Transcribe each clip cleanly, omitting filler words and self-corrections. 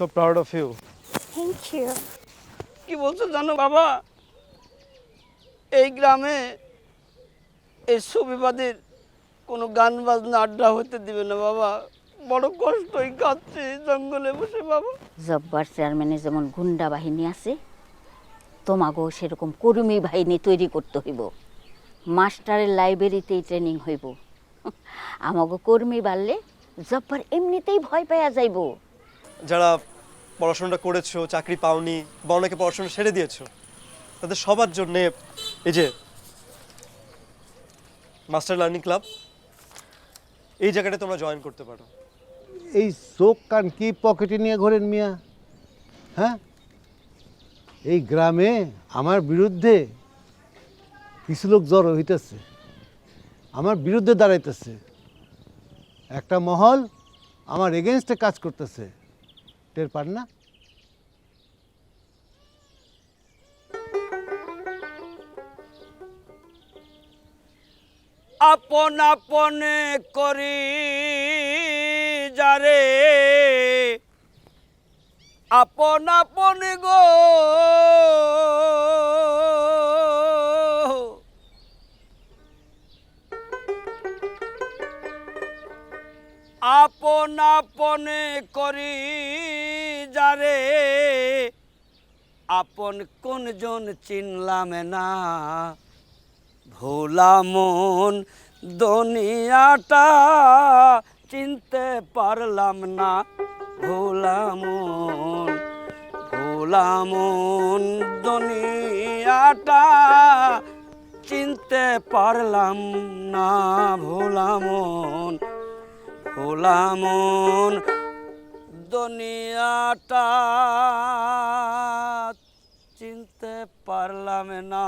so proud of you. Thank you. কি বলছো জানো বাবা, এই গ্রামে এই সুবিবাদের কোনো গান বাজনা আড্ডা হতে দিবে না বাবা। বড় কষ্টই কাটছে জঙ্গলে বসে বাবা। জব্বার চেয়ারম্যানের যেমন গুন্ডা বাহিনী আছে, তোমাকেও সেরকম কর্মী বাহিনী তৈরি করতে হইব। মাস্টারের লাইব্রেরিতেই ট্রেনিং হইব। আমাকে কর্মী বাড়লে জব্বার এমনিতেই ভয় পাইয়া যাইব। যারা পড়াশোনাটা করেছো, চাকরি পাওনি বা অনেকে পড়াশোনা ছেড়ে দিয়েছো, তাদের সবার জন্য এই যে মাস্টার লার্নিং ক্লাব, এই জায়গাটা তোমরা জয়েন করতে পারো। এই চোখ কান কি পকেটে নিয়ে ঘোরেন মিয়া? হ্যাঁ, এই গ্রামে আমার বিরুদ্ধে কিছু লোক জড়ো হইতেছে, আমার বিরুদ্ধে দাঁড়াইতেছে। একটা মহল আমার এগেনস্টে কাজ করতেছে, টের পান না? আপন আপন করি যারে, আপন আপন গো আপন আপন করি যারে, আপন কোনজন চিনলাম না। ভোলা মন দুনিয়াটা চিনতে পারলাম না। ভোলা মন দুনিয়াটা চিনতে পারলাম না। ভোলা মন দুনিয়াটা চিনতে পারলাম না।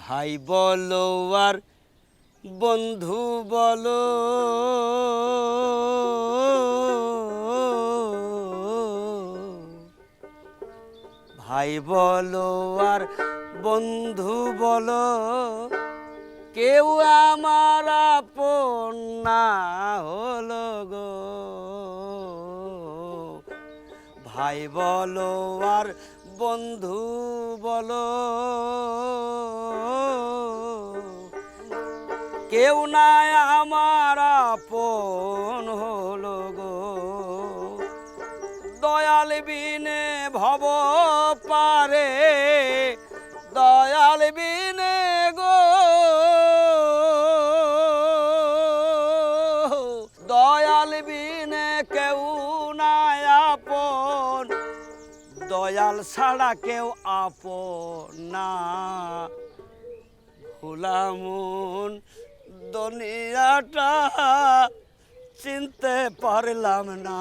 ভাই বলো আর বন্ধু বলো, ভাই বলো আর বন্ধু বলো, কেউ আমার আপন না হলো গো। ভাই বলো আর বন্ধু বলো, কেউ নাই আমার আপন হলো গো। দয়াল বিনে ভব পারে, দয়াল বিনে গো, দয়াল বিনে কেউ নাই আপন, দয়াল ছাড়া কেউ আপন না। ভোলা মন দুনিয়াটা চিনতে পারলাম না।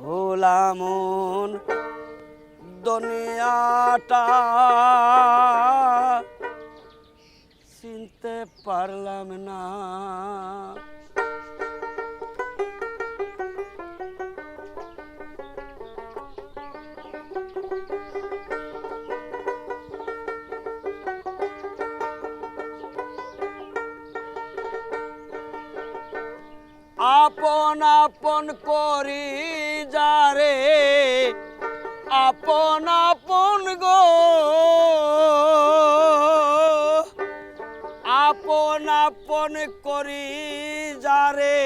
ভোলা মন দুনিয়াটা চিনতে পারলাম না। আপন আপন করি যারে, আপন আপন গো, আপন আপন করি যারে,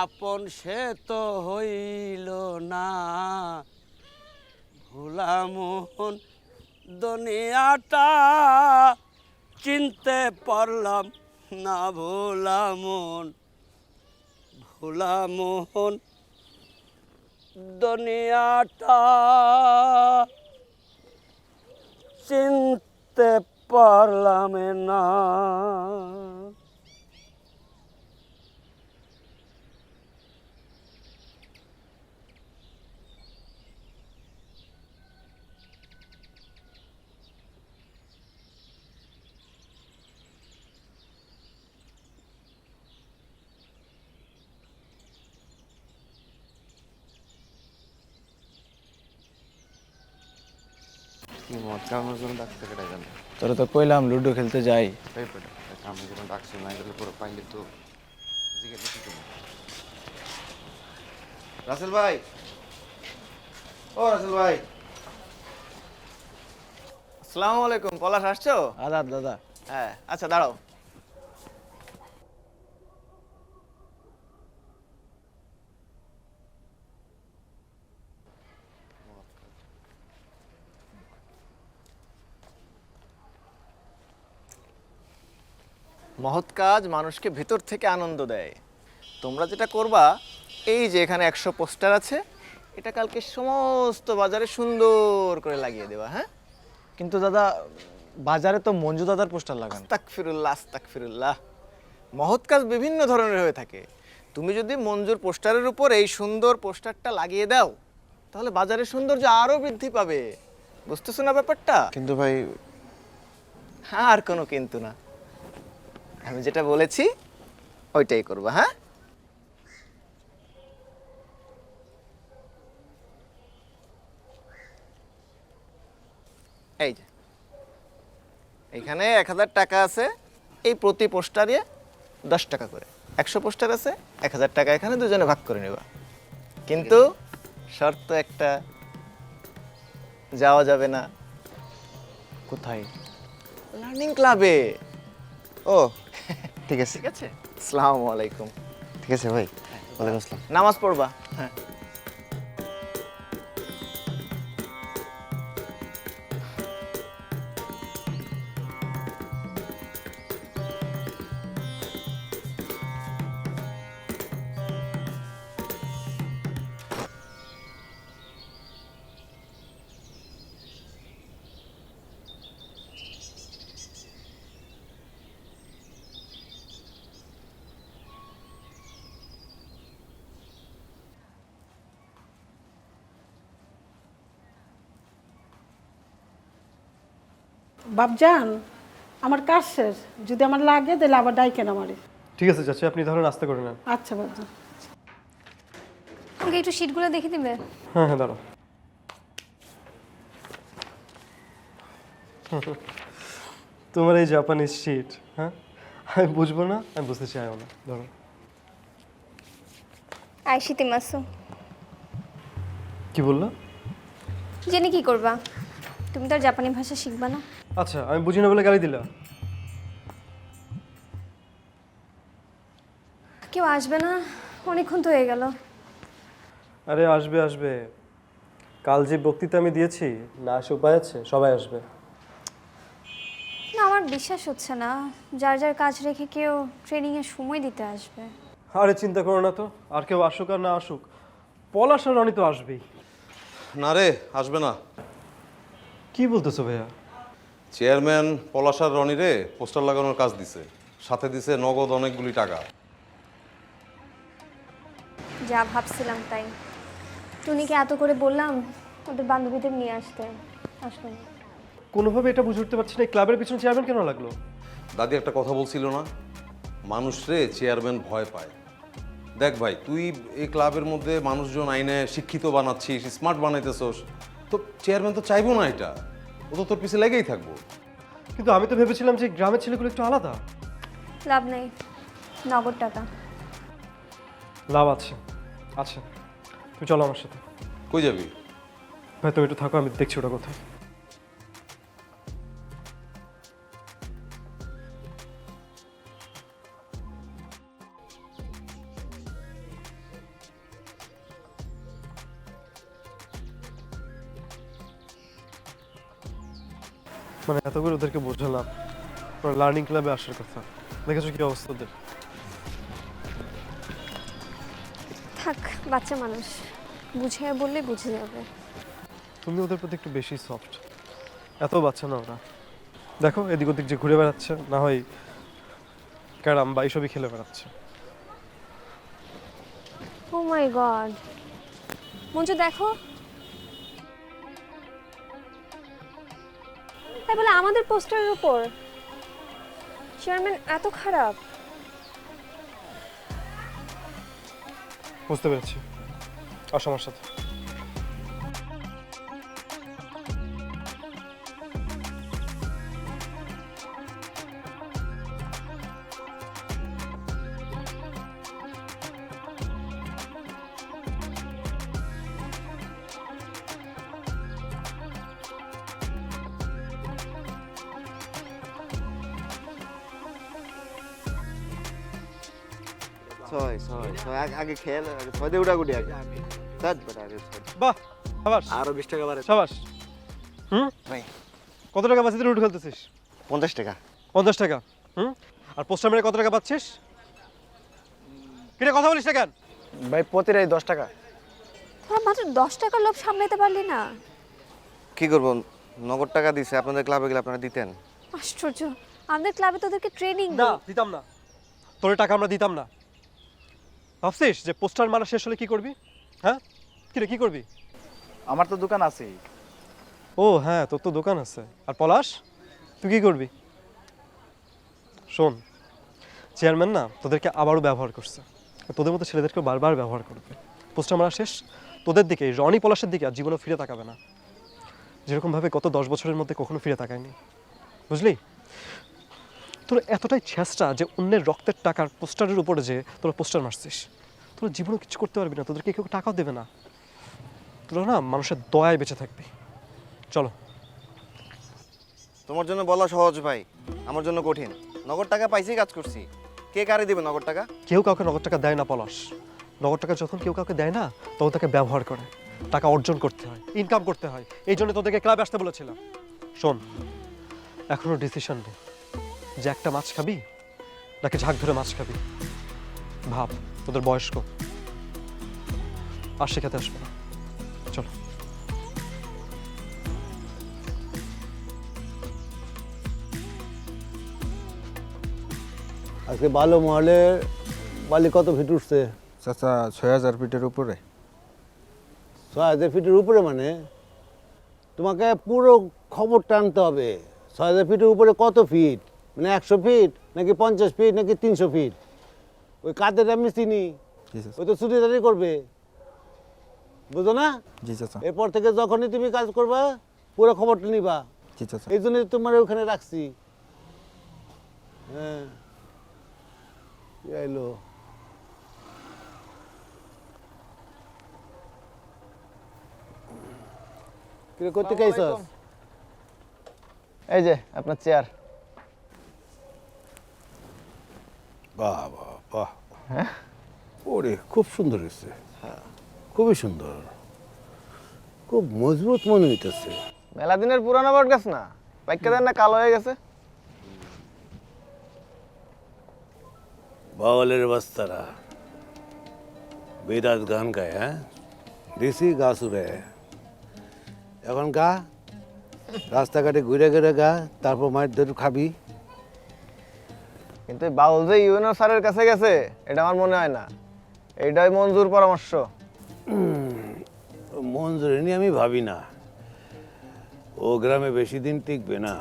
আপন সে তো হইল না। ভোলা মন দুনিয়াটা চিনতে পারলাম না। ভোলা মন দুনিয়াটা চিনতে পারলাম না। কি মদ খাওয়ানোর জন্য ডাকতে কেটে গেল? তোরা তো কইলাম লুডো খেলতে যাই। এই পেটে আমি যখন ডাকছি না গেলে পরে পাইলে তো জিজ্ঞেস কি করবো? রাসেল ভাই, ও রাসেল ভাই, আসসালামু আলাইকুম, পলাশ আসছো? আদাব দাদা। হ্যাঁ, আচ্ছা দাঁড়াও। মহৎ কাজ মানুষকে ভেতর থেকে আনন্দ দেয়। তোমরা যেটা করবা, এই যে এখানে 100 পোস্টার আছে, এটা কালকে সমস্ত বাজারে সুন্দর করে লাগিয়ে দেবা। হ্যাঁ, কিন্তু দাদা বাজারে তো মঞ্জু দাদার পোস্টার লাগান। আস্তাগফিরুল্লাহ, আস্তাগফিরুল্লাহ। মহৎ কাজ বিভিন্ন ধরনের হয়ে থাকে। তুমি যদি মঞ্জুর পোস্টারের উপর এই সুন্দর পোস্টারটা লাগিয়ে দাও, তাহলে বাজারের সৌন্দর্য আরো বৃদ্ধি পাবে। বুঝতেছো না ব্যাপারটা? কিন্তু ভাই হ্যাঁ, আর কোনো কিন্তু না। আমি যেটা বলেছি ওইটাই করবা। হ্যাঁ, এই যে এখানে 1000 টাকা আছে, এই প্রতি পোস্টারে 10 টাকা করে। 100 পোস্টার আছে, 1000 টাকা এখানে দুজনে ভাগ করে নেবা। কিন্তু শর্ত একটা, যাওয়া যাবে না। কোথায়? লার্নিং ক্লাবে। ও ঠিক আছে, ঠিক আছে, আসসালামু আলাইকুম। ঠিক আছে ভাই, ওয়ালাইকুম আসসালাম। নামাজ পড়বা। হ্যাঁ, বাপজান, আমার কাজ শেষ, যদি আমার লাগে তাহলে আবার ডাইকেন আমারে। ঠিক আছে চাচি, আপনি ধরেন নাস্তা করে নেন। আচ্ছা বাপজান। আমাকে একটু শিটগুলো দেখে দিবে? হ্যাঁ হ্যাঁ, দাঁড়াও। তোমার এই জাপানিজ শিট, হ্যাঁ আমি বুঝবো না, আমি বুঝতে চাইও না। ধরো। আইসিতে মাসু কি বললো? জেনে কি করবা? তুমি তো আর জাপানি ভাষা শিখবা না। আচ্ছা, আমি বুঝি না বলে গালি দিলা? কেউ আসবে না? অনেকক্ষণ তো হয়ে গেল। আরে আসবে আসবে, কাল যে বক্তৃতা আমি দিয়েছি, না আসে উপায় আছে, সবাই আসবে। না, আমার বিশ্বাস হচ্ছে না যার যার কাজ রেখে কেউ ট্রেনিংয়ে সময় দিতে আসবে। আরে চিন্তা করো না তো, আর কেউ আসুক আর না আসুক, পলাশ আর রনি তো আসবেই। না রে, আসবে না। কি বলতেছো ভাইয়া? চেয়ারম্যান পলাশার রনিরে পোস্টার লাগানোর কাজ দিছে, সাথে দিছে নগদ অনেকগুলি টাকা। যা ভাবছিলাম তাই। টুনিকে এত করে বললাম ওদের বান্ধবীদের নিয়ে আসতে, আসবে না। কোনোভাবে এটা বুঝে উঠতে পারছি না, এই ক্লাবের পিছনে চেয়ারম্যান কেন লাগলো? দাদি একটা কথা বলছিল না, মানুষরে চেয়ারম্যান ভয় পায়। দেখ ভাই, তুই এই ক্লাবের মধ্যে মানুষজন আইনে শিক্ষিত বানাচ্ছিস, স্মার্ট বানাইতেছস, তো চেয়ারম্যান তো চাইবো না এটা, ও তো তোর পিছে লেগেই থাকবো। কিন্তু আমি তো ভেবেছিলাম যে গ্রামের ছেলেগুলো একটু আলাদা। লাভ নেই, নগদ টাকা। লাভ আছে। আচ্ছা তুমি চলো আমার সাথে। কই যাবি? ভাই তুমি একটু থাকো, আমি দেখছি ওটা কোথায়। মানে এত করে ওদেরকে বোঝালাম, লার্নিং ক্লাবে আসার কথা, দেখেছো কি অবস্থা ওদের। থাক, বাচ্চা মানুষ, বুঝিয়ে বললে বুঝে যাবে। তুমি ওদের প্রতি একটু বেশি সফট। এত বাচ্চা না ওরা, দেখো এদিক ওদিক যে ঘুরে বেড়াচ্ছে, না হয় ক্যারাম বা এইসবই খেলে বেড়াচ্ছে। ও মাই গড, মঞ্জু দেখো, তাই বলে আমাদের পোস্টারের উপর চেয়ারম্যান এত খারাপ? বুঝতে পেরেছি, আসো আমার সাথে। ছয় ছয় ছয় আগে খেল ছয় দিয়ে উড়াগুড়ি আগে সাত বেটা আগে ছয়। বাহ, সাবাস আরো 20 টাকা বাড়ে সাবাস। ভাই কত টাকা বাঁচিয়ে লুডো খেলতেছিস? 50 টাকা 50 টাকা। আর পোস্টার মেরে কত টাকা পাচ্ছিস? কিরে কথা বলিস না কেন? ভাই প্রতিটাই 10 টাকা। তোরা মাত্র 10 টাকার লোভ সামলাতে পারলি না? কি করব নগদ টাকা দিছে আপনাদের ক্লাবে গেলে আপনারা দিতেন। আশ্চর্য, আমাদের ক্লাবে তোদেরকে ট্রেনিং না দেয়। দিতাম না, তোর টাকা আমরা দিতাম না। ভাবছিস যে পোস্টার মারা শেষ হলে কি করবি? হ্যাঁ কিরে কি করবি? আমার তো দোকান আছেই। ও হ্যাঁ, তোর তো দোকান আছে। আর পলাশ, তুই কি করবি? শোন, চেয়ারম্যান না তোদেরকে আবারও ব্যবহার করছে, তোদের মতো ছেলেদেরকে বারবার ব্যবহার করবে। পোস্টার মারা শেষ, তোদের দিকে রনি পলাশের দিকে আর জীবনে ফিরে তাকাবে না, যেরকমভাবে গত 10 বছরের মধ্যে কখনো ফিরে তাকায়নি, বুঝলি? তোর এতটাই ছেঁচটা যে অন্যের রক্তের টাকার পোস্টারের উপরে যে তোরা পোস্টার মারছিস, তোরা জীবনেও কিছু করতে পারবি না, তোদেরকে কেউ টাকাও দেবে না, তোরা না মানুষের দয়ায় বেঁচে থাকবি। চলো। তোমার জন্য বলা সহজ ভাই, আমার জন্য কঠিন। নগদ টাকা পাইছি কাজ করছি, কে কারে দিবে নগদ টাকা? কেউ কাউকে নগদ টাকা দেয় না পলাশ। নগদ টাকা যখন কেউ কাউকে দেয় না, তখন তাকে ব্যবহার করে। টাকা অর্জন করতে হয়, ইনকাম করতে হয়। এই জন্য তোদেরকে ক্লাবে আসতে বলেছিলাম। শোন, এখনো ডিসিশন নেই যে একটা মাছ খাবি নাকি ঝাঁক ধরে মাছ খাবি। ভাব, তোদের বয়স্ক আর শেখাতে আসবে না। চলো। আজকে বালু মহলে বালি কত ফিট উঠছে? চাচা 6000 ফিটের উপরে। 6000 ফিটের উপরে মানে তোমাকে পুরো খবর টানতে হবে। 6000 ফিটের উপরে কত ফিট? মানে 100 ফিট নাকি 50 ফিট নাকি 300 ফিট? ওই কাদের আমি চিনি, জি চাচা। ওই তো চুরিদারি করবে, বুঝো না? জি চাচা। এরপর থেকে যখনই তুমি কাজ করবা পুরো খবরটা নিবা। জি চাচা। এই জন্য তোমার ওখানে রাখছি। হ্যাঁ, কি আইলো? কিরে করতে চাইছস? এই যে আপনার চেয়ার। বাহ বাহ বাহ, ওরে খুব সুন্দর হয়েছে, খুবই সুন্দর, খুব মজবুত মনে হইতেছে। মেলা দিনের পুরানো বট গাছ না, পাইকা দেন না কালো হয়ে গেছে। বাওয়ালের বাস্তারা বেদাত গান গায়, হ্যাঁ দেশি গাছ উড়ে। এখন গা, রাস্তাঘাটে ঘুরে ঘুরে গা, তারপর মায়ের ধরে খাবি। কিন্তু এই বাউল যে ইউএনও স্যারের কাছে গেছে এটা আমার মনে হয় না। এইটাই মঞ্জুর পরামর্শ। মঞ্জুরি নিয়ে আমি ভাবি না, ও গ্রামে বেশি দিন টিকবে না।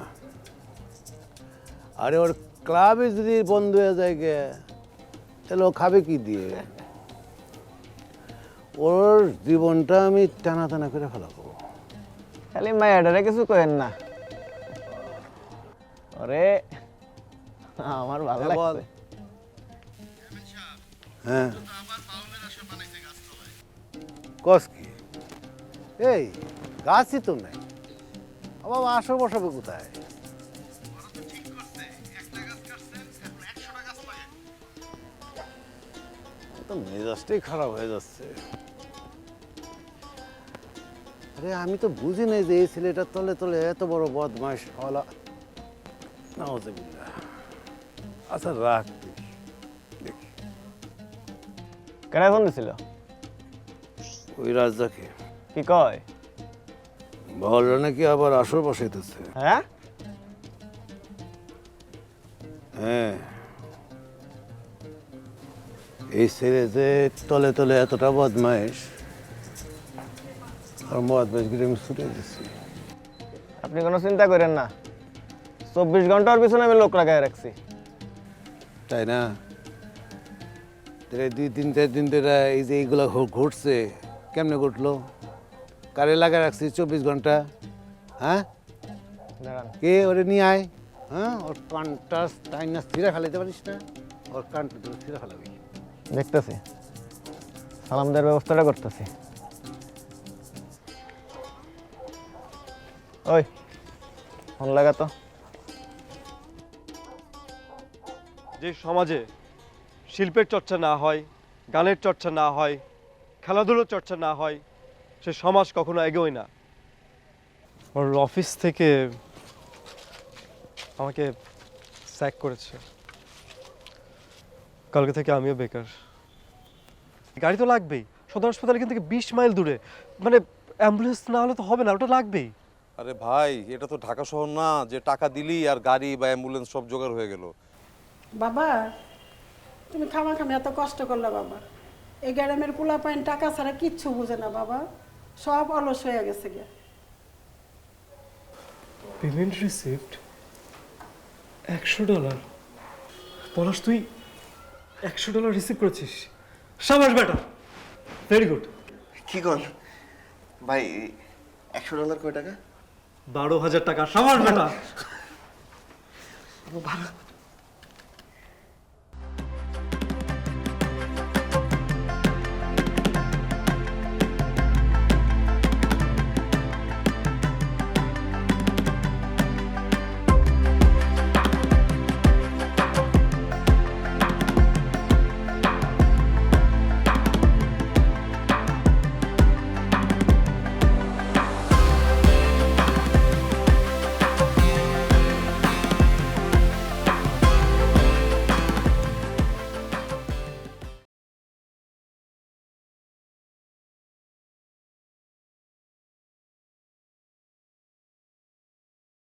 আরে ওর ক্লাবে যদি বন্ধ হয়ে যায় গে, তাহলে ও খাবে কি দিয়ে? ওর জীবনটা আমি টানা টানা করে ফেলাবো। খালি মায়াডারে কিছু কইেন না। ওরে আমার ভালো হ্যাঁ, বল। লাগছে। হ্যাঁ, কস কি? এই গাছই তো নাই, আবার আসর বসাবে কোথায়? তো মেজাজটাই খারাপ হয়ে যাচ্ছে। আরে আমি তো বুঝি নাই যে এই ছেলেটার তলে তলে এত বড় বদমাইশ হলা। নাউজুবিল্লাহ। আচ্ছা রাখ তুই, দেখি। কেন ফোন দিছিল? ওই রাজাকে কি কয়? বললো নাকি আবার আসর বসাইতেছে। হ্যাঁ হ্যাঁ, এই ছেলে যে তলে তলে এতটা বদমাইশ, আর বদমাইশগুলো আমি ছুটে দিচ্ছি। আপনি কোনো চিন্তা করেন না, 24 ঘন্টার পিছনে আমি লোক লাগাই রাখছি। তাই না? তাহলে 2-3-4 দিন ধরে এই যে এইগুলো ঘটছে, কেমনে ঘটলো? কারে লাগা রাখছি 24 ঘন্টা? হ্যাঁ, দাঁড়ান। কে ওরে নিয়ে আয়। হ্যাঁ, ওর কানটা টাইনা স্থিরে ফেলাইতে পারিস না? ওর কানটা ধরে স্থিরে ফেলাবি। দেখতেছি, সালাম দেওয়ার ব্যবস্থাটা করতেছি। ওই ফোন লাগা তো। যে সমাজে শিল্পের চর্চা না হয়, গানের চর্চা না হয়, খেলাধুলোর চর্চা না হয়, সে সমাজ কখনো এগোয় না। ওর অফিস থেকে আমাকে স্যাক করেছে। কালকে থেকে আমিও বেকার। গাড়ি তো লাগবেই, সদর হাসপাতাল এখান থেকে 20 মাইল দূরে, মানে অ্যাম্বুলেন্স না হলে তো হবে না, ওটা লাগবেই। আরে ভাই, এটা তো ঢাকা শহর না যে টাকা দিলি আর গাড়ি বা অ্যাম্বুলেন্স সব জোগাড় হয়ে গেল। বাবা তুমি খামাখামি এত কষ্ট করলে বাবা। এই গ্রামের পোলা পাইন টাকা ছাড়া কিচ্ছু বুঝে না বাবা, সব অলস হয়ে গেছে গে। Payment receipt $100। পলাশ, তুই $100 রিসিভ করেছিস? সাবাস বেটা, ভেরি গুড। কি কন ভাই, $100 কয় টাকা? 12,000 টাকা। সাবাস বেটা।